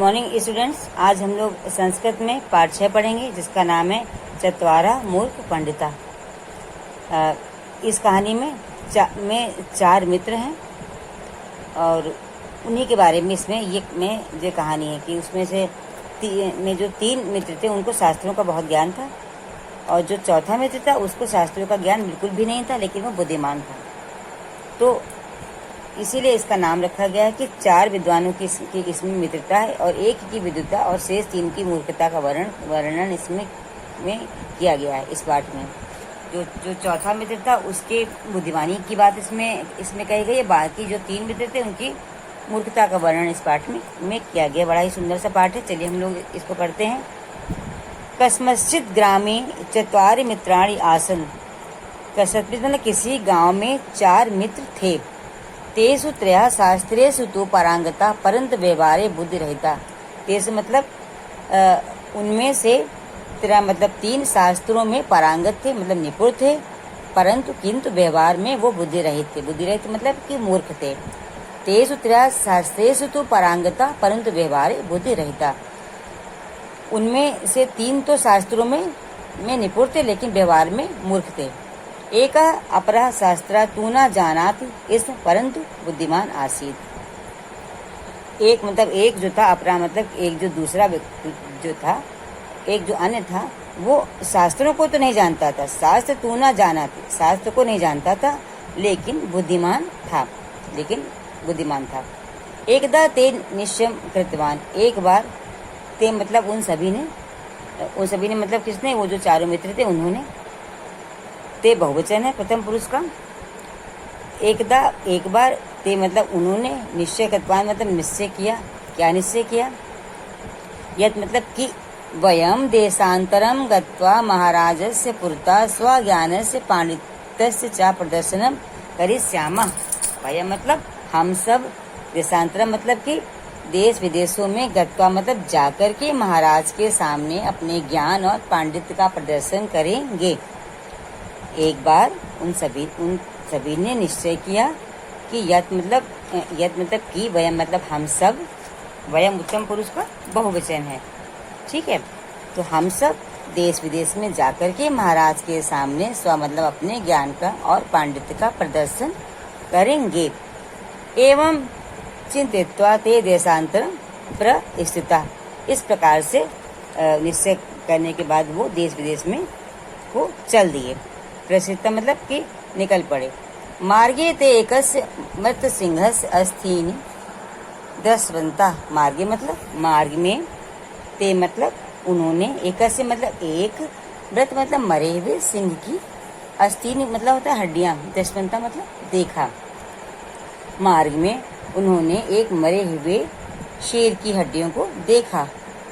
Morning students, आज हम लोग संस्कृत में पाठ 6 पढ़ेंगे जिसका नाम है चत्वारा मूर्ख पंडिता। इस कहानी में चार मित्र हैं और उन्हीं के बारे में इसमें ये कहानी है कि उसमें से जो 3 मित्र थे उनको शास्त्रों का बहुत ज्ञान था और जो चौथा मित्र था उसको शास्त्रों का ज्ञान बिल्कुल भी नहीं था, लेकिन वो बुद्धिमान था। तो इसीलिए इसका नाम रखा गया है कि 4 विद्वानों की इसमें मित्रता है और एक की विद्वता और शेष 3 की मूर्खता का वर्णन इसमें किया गया है। इस पाठ में जो चौथा मित्र था उसके बुद्धिमानी की बात इसमें कही गई है। बाकी जो 3 मित्र थे उनकी मूर्खता का वर्णन इस पाठ में किया गया। बड़ा ही सुंदर सा पाठ है। चलिए हम लोग इसको पढ़ते हैं। कस्मश्चित ग्रामे चत्वारि मित्राणि आसन। कस्मश्चित मतलब किसी गांव में 4 मित्र थे। तेसु त्रयः शास्त्रेषु तो पारंगता परंतु व्यवहारे बुद्धि रहिता। तेसु मतलब उनमें से 3 मतलब 3 शास्त्रों में पारंगत थे, मतलब निपुण थे, परंतु किंतु व्यवहार में वो बुद्धि रहित थे। बुद्धि रहित मतलब कि मूर्ख थे। तेसु त्रयः शास्त्रेषु तो पारंगता परंतु व्यवहारे बुद्धि रहिता। उनमें से 3 तो शास्त्रों में निपुण थे लेकिन व्यवहार में मूर्ख थे। एक अपरः शास्त्रा तू न जानाति इस परंतु बुद्धिमान आसीत्। एक मतलब एक जो था, अपरा मतलब एक जो दूसरा जो था, एक जो अन्य था वो शास्त्रों को तो नहीं जानता था। शास्त्र तू न जानाति, शास्त्र को नहीं जानता था लेकिन बुद्धिमान था। एकदा ते निश्चयं कृतवान। एक बार ते मतलब उन सभी ने मतलब किसने, वो जो 4 मित्र थे उन्होंने। ते बहुवचन है प्रथम पुरुष का। एक बार ते मतलब उन्होंने, निश्चय कृतवान मतलब निश्चय किया। क्या निश्चय किया? यत् मतलब कि वयम देशांतरम गत्वा महाराजस्य पुरतः स्वज्ञानस्य पांडित्यस्य च प्रदर्शनम करिष्यामः। वयम मतलब हम सब, देशांतरम मतलब कि देश विदेशों में, गत्वा मतलब जाकर के महाराज के सामने अपने ज्ञान और पांडित्य का प्रदर्शन करेंगे। एक बार उन सभी ने निश्चय किया कि यत् मतलब कि, वयम मतलब हम सब, वयम उत्तम पुरुष का बहुवचन है, ठीक है। तो हम सब देश विदेश में जाकर के महाराज के सामने स्व मतलब अपने ज्ञान का और पांडित्य का प्रदर्शन करेंगे। एवं चिंतित्वा ते देशांतरं प्रस्थिता। इस प्रकार से निश्चय करने के बाद वो देश विदेश में वो चल दिए। प्रसिद्ध मतलब कि निकल पड़े। मार्गे ते एकस्य मृत सिंहस्य अस्थीनि दृष्टवन्तः। मार्गे मतलब मार्ग में, ते मतलब उन्होंने, एकस्य मतलब एक, मृत मतलब मरे हुए, सिंह की, अस्थीनि मतलब होता है हड्डियां, दृष्टवन्तः मतलब देखा। मार्ग में उन्होंने एक मरे हुए शेर की हड्डियों को देखा।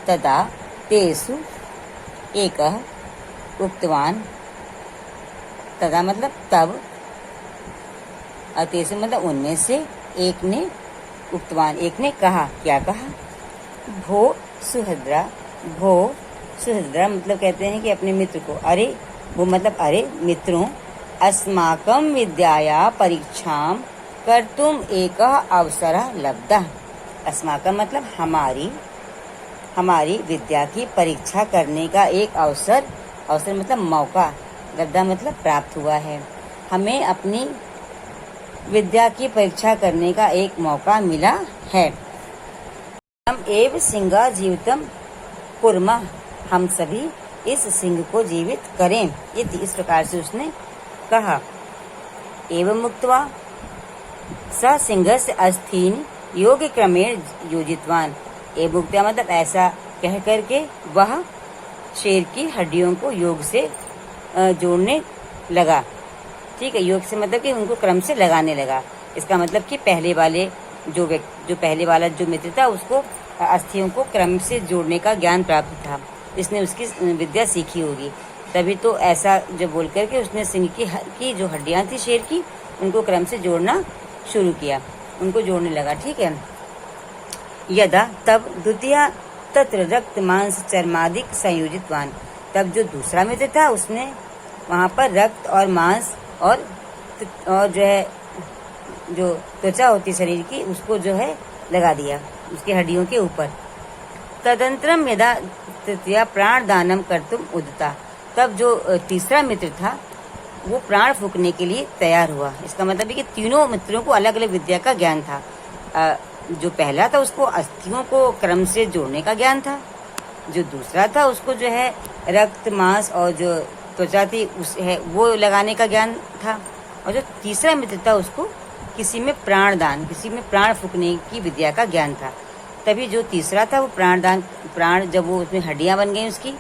तदा तेषु एकः उक्तवान। तदा मतलब तब, तेषु मतलब उनमें से एक ने, उक्तवान एक ने कहा। क्या कहा? भो सुहद्रा मतलब कहते हैं कि अपने मित्र को, अरे वो मतलब अरे मित्रों, अस्माकं विद्याया परीक्षां कर्तुम एकः अवसरः लब्धः। अस्माकं मतलब हमारी विद्या की परीक्षा करने का एक अवसर मतलब मौका, लब्धा मतलब प्राप्त हुआ है। हमें अपनी विद्या की परीक्षा करने का एक मौका मिला है। हम एव सिंह जीवितम कुर्मः। हम सभी इस सिंह को जीवित करें। इस प्रकार से उसने कहा। एवं मुक्त्वा स सिंहस्य अस्थीन् योग क्रमेण योजितवान। एवं मुक्त्वा मतलब ऐसा कह करके वह शेर की हड्डियों को योग से जोड़ने लगा, ठीक है। योग से मतलब कि उनको क्रम से लगाने लगा। इसका मतलब कि पहले वाला जो मित्र था उसको अस्थियों को क्रम से जोड़ने का ज्ञान प्राप्त था, इसने उसकी विद्या सीखी होगी। तभी तो ऐसा जो बोल करके उसने सिंह की जो हड्डियां थी शेर की, उनको क्रम से जोड़ना शुरू किया, उनको जोड़ने लगा, ठीक है। यदा तब द्वितीय तत्र रक्त मांस चर्मादिक संयोजितवान। तब जो दूसरा मित्र था उसने वहाँ पर रक्त और मांस और जो है जो त्वचा होती शरीर की उसको जो है लगा दिया उसकी हड्डियों के ऊपर। तदंतरम यदा तृतीया प्राण दानम कर्तुम उदिता, तब जो तीसरा मित्र था वो प्राण फूकने के लिए तैयार हुआ। इसका मतलब है कि तीनों मित्रों को अलग अलग विद्या का ज्ञान था। जो पहला था उसको अस्थियों को क्रम से जोड़ने का ज्ञान था, जो दूसरा था उसको जो है रक्त मांस और जो त्वचा थी उस है वो लगाने का ज्ञान था, और जो तीसरा मित्र था उसको किसी में प्राण दान, किसी में प्राण फूकने की विद्या का ज्ञान था। तभी जो तीसरा था वो प्राण जब वो उसमें हड्डियां बन गई उसकी,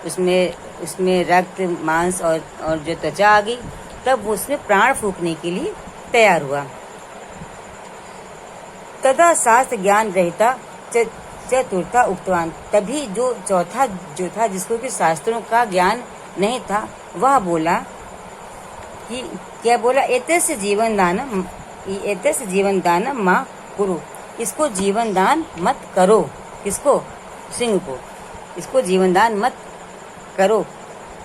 उसमें रक्त मांस और जो त्वचा आ गई, तब वो उसमें प्राण फूकने के लिए तैयार हुआ। तथा शास्त्र ज्ञान रहता चतुर्था उक्तवान, तभी जो चौथा जो था जिसको कि शास्त्रों का ज्ञान नहीं था वह बोला कि क्या बोला, एतस्य जीवन दानम मां कुरु, इसको जीवन दान मत करो। किसको? सिंह को। इसको जीवन दान मत करो।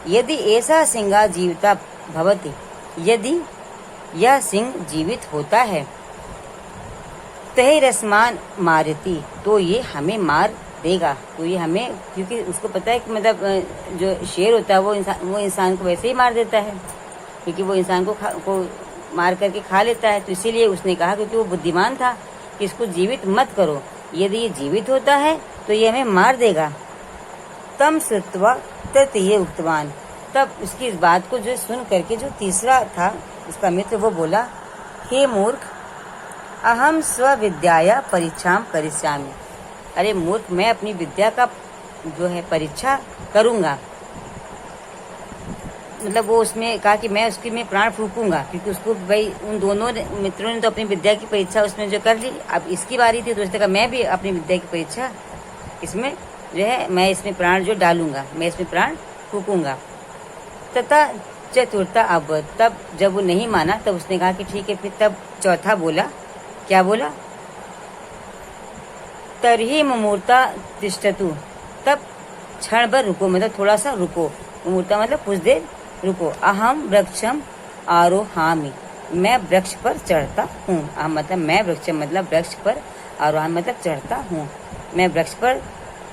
यदि ऐसा सिंहा जीविता भवति, यदि यह सिंह जीवित होता है, तहे रसमान मारती, तो ये हमें मार देगा, तो ये हमें, क्योंकि उसको पता है कि मतलब जो शेर होता है वो इंसान को वैसे ही मार देता है, क्योंकि वो इंसान को मार करके खा लेता है। तो इसीलिए उसने कहा, क्योंकि वो बुद्धिमान था, कि इसको जीवित मत करो, यदि ये जीवित होता है तो ये हमें मार देगा। तम श्रुत्वा तृतीय उक्तवान, तब उसकी इस बात को जो सुन करके जो तीसरा था उसका मित्र वो बोला, हे मूर्ख, अहम स्वविद्याया परीक्षाम करिष्यामि, अरे मूर्ख, मैं अपनी विद्या का जो है परीक्षा करूंगा। मतलब वो उसमें कहा कि मैं उसकी में प्राण फूकूंगा, क्योंकि उसको भाई उन दोनों मित्रों ने तो अपनी विद्या की परीक्षा उसमें जो कर ली, अब इसकी बारी थी, तो उसने कहा मैं भी अपनी विद्या की परीक्षा इसमें जो है मैं इसमें प्राण जो डालूंगा, मैं इसमें प्राण फूकूंगा। तथा चतुर्था अब, तब जब वो नहीं माना तब उसने कहा कि ठीक है। फिर तब चौथा बोला, क्या बोला, तरही मुमूर्ता तिष्ठतु, तब क्षण भर रुको, मतलब थोड़ा सा रुको, मुमूर्ता मतलब कुछ देर रुको। अहम वृक्षम आरोहामि, मैं वृक्ष पर चढ़ता हूँ। अहम मतलब मैं, वृक्ष मतलब वृक्ष पर, आरोहण मतलब चढ़ता हूँ, मैं वृक्ष पर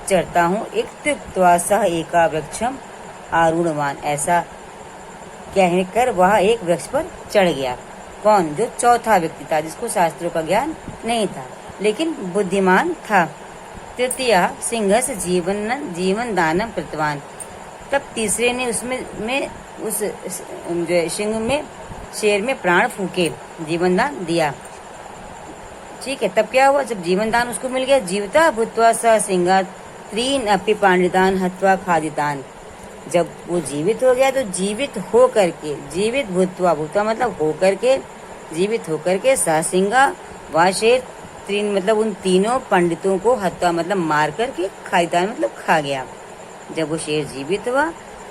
चढ़ता हूँ। इत्युक्त्वा सः एका वृक्षम आरूढ़वान, ऐसा कहकर वह एक वृक्ष पर चढ़ गया। कौन? जो चौथा व्यक्ति था, जिसको शास्त्रों का ज्ञान नहीं था लेकिन बुद्धिमान था। तृतीय सिंह से जीवन दानम कृतवान, तब तीसरे ने उस जो सिंह में, शेर में प्राण फूके, जीवन दान दिया। ठीक है, तब क्या हुआ, जब जीवन दान उसको मिल गया, जीवता भूत्वा स सिंह त्रीन अपि पांडितान हत्वा खादितान, जब वो जीवित हो गया तो जीवित हो करके, जीवित भूत्वा, भूत्वा मतलब हो करके, जीवित होकर के स सिंह व शेर तीन मतलब उन तीनों पंडितों को हत्या मतलब मार करके खादितान मतलब खा गया। जब वो शेर जीवित हुआ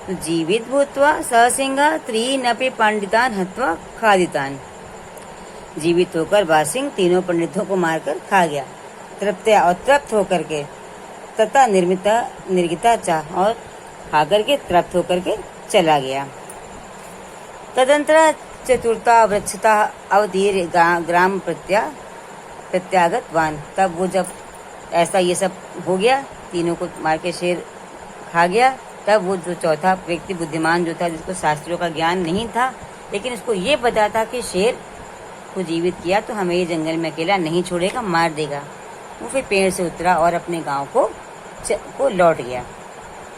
तो जीवित भूत्वा स सिंह त्रीन अपि पंडितान हत्वा खादितान, जीवित होकर वह सिंह तीनों पंडितों को मारकर खा गया। तृप्त्या और तृप्त होकर के, तथा निर्गिता चाह और खा करके तृप्त होकर के चला गया। तदंतर चतुर्था वृक्षता अवधीर ग्राम प्रत्यागतवान, तब वो जब ऐसा ये सब हो गया, तीनों को मार के शेर खा गया, तब वो जो चौथा व्यक्ति बुद्धिमान जो था, जिसको शास्त्रों का ज्ञान नहीं था लेकिन उसको ये पता था कि शेर को जीवित किया तो हमें ये जंगल में अकेला नहीं छोड़ेगा, मार देगा, वो फिर पेड़ से उतरा और अपने गांव को लौट गया।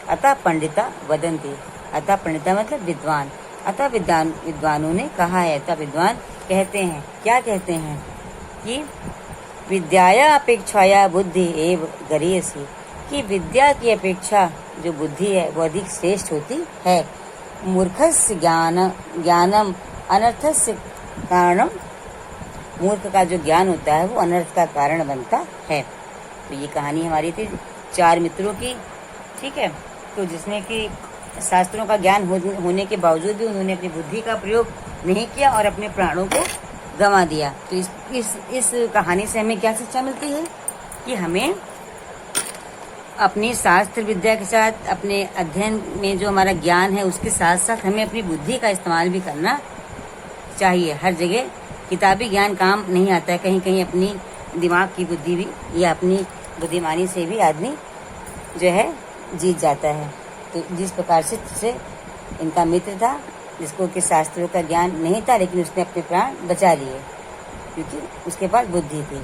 अतः पंडिता वदंती, अतः पंडिता मतलब विद्वान, अतः विद्वानों ने कहा है, अतः विद्वान कहते हैं, क्या कहते हैं कि विद्याया अपेक्षाया बुद्धि एव गरीयसी, कि विद्या की अपेक्षा जो बुद्धि है वो अधिक श्रेष्ठ होती है। मूर्खस्य ज्ञानम अनर्थस्य कारणम, मूर्ख का जो ज्ञान होता है वो अनर्थ का कारण बनता है। तो ये कहानी हमारी थी 4 मित्रों की, ठीक है, तो जिसमें कि शास्त्रों का ज्ञान होने के बावजूद भी उन्होंने अपनी बुद्धि का प्रयोग नहीं किया और अपने प्राणों को गंवा दिया। तो इस कहानी से हमें क्या शिक्षा मिलती है कि हमें अपनी शास्त्र विद्या के साथ, अपने अध्ययन में जो हमारा ज्ञान है उसके साथ साथ हमें अपनी बुद्धि का इस्तेमाल भी करना चाहिए। हर जगह किताबी ज्ञान काम नहीं आता है, कहीं कहीं अपनी दिमाग की बुद्धि भी या अपनी बुद्धिमानी से भी आदमी जो है जीत जाता है। तो जिस प्रकार से इनका मित्र था, जिसको कि शास्त्रों का ज्ञान नहीं था, लेकिन उसने अपने प्राण बचा लिए क्योंकि उसके पास बुद्धि थी।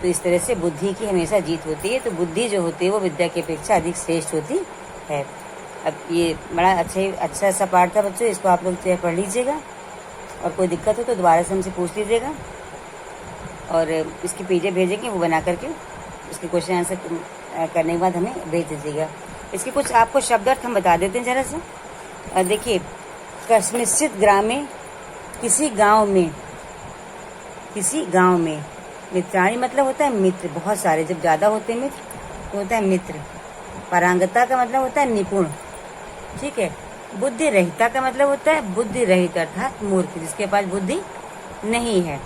तो इस तरह से बुद्धि की हमेशा जीत होती है। तो बुद्धि जो होती है वो विद्या की अपेक्षा अधिक श्रेष्ठ होती है। अब ये बड़ा अच्छा सा पाठ था बच्चों, इसको आप लोग जो है पढ़ लीजिएगा, और कोई दिक्कत हो तो दोबारा से हमसे पूछ लीजिएगा, और इसकी पीजे भेजेंगे वो बना करके, उसके क्वेश्चन आंसर करने के बाद हमें भेज दीजिएगा। इसके कुछ आपको शब्द अर्थ हम बता देते हैं जरा से। देखिए, कस्मिंश्चित् ग्रामे, किसी गांव में, मित्राणि मतलब होता है मित्र, बहुत सारे, जब ज्यादा होते हैं मित्र तो होता है मित्र। पारंगता का मतलब होता है निपुण, ठीक है। बुद्धि रहिता का मतलब होता है बुद्धि रहित अर्थात मूर्ख, जिसके पास बुद्धि नहीं है।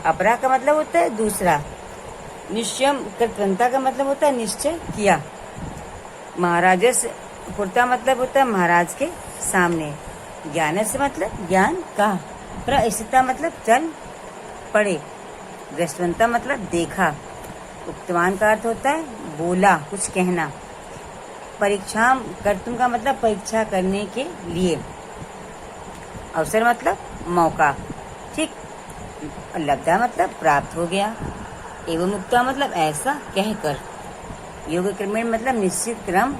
अपरा का मतलब होता है दूसरा। निश्चयम कृतवंता का मतलब होता है निश्चय किया। महाराजस पुरता मतलब होता है महाराज के सामने। ज्ञान से मतलब ज्ञान का। प्रस्थिता मतलब चल पड़े। दृष्टवंता मतलब देखा। उक्तवान का अर्थ होता है बोला, कुछ कहना। परीक्षा कर्तुम का मतलब परीक्षा करने के लिए। अवसर मतलब मौका, ठीक। लब्धा मतलब प्राप्त हो गया। एवं मुक्ता मतलब ऐसा कहकर। योग क्रमेण मतलब निश्चित क्रम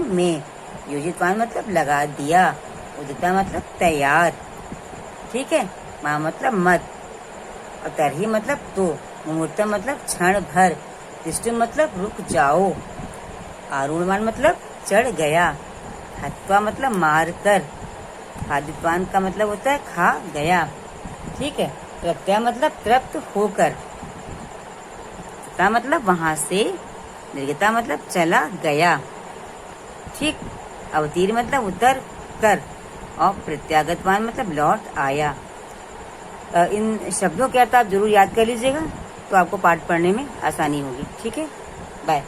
में। योजितवान मतलब लगा दिया। उदिता मतलब तैयार, ठीक है। माँ मतलब मत, और तरही मतलब तो। मुहूर्त मतलब क्षण भर। तिष्ठु मतलब रुक जाओ। आरूढ़वान मतलब चढ़ गया। हत्वा मतलब मार कर। खादितवान का मतलब होता है खा गया, ठीक है। तृप्त्या मतलब तृप्त होकर। ता मतलब वहां से। निर्गता मतलब चला गया, ठीक। अवतीर मतलब उतर कर। और प्रत्यागतवान मतलब लौट आया। इन शब्दों के अर्थ आप जरूर याद कर लीजिएगा, तो आपको पाठ पढ़ने में आसानी होगी, ठीक है। बाय।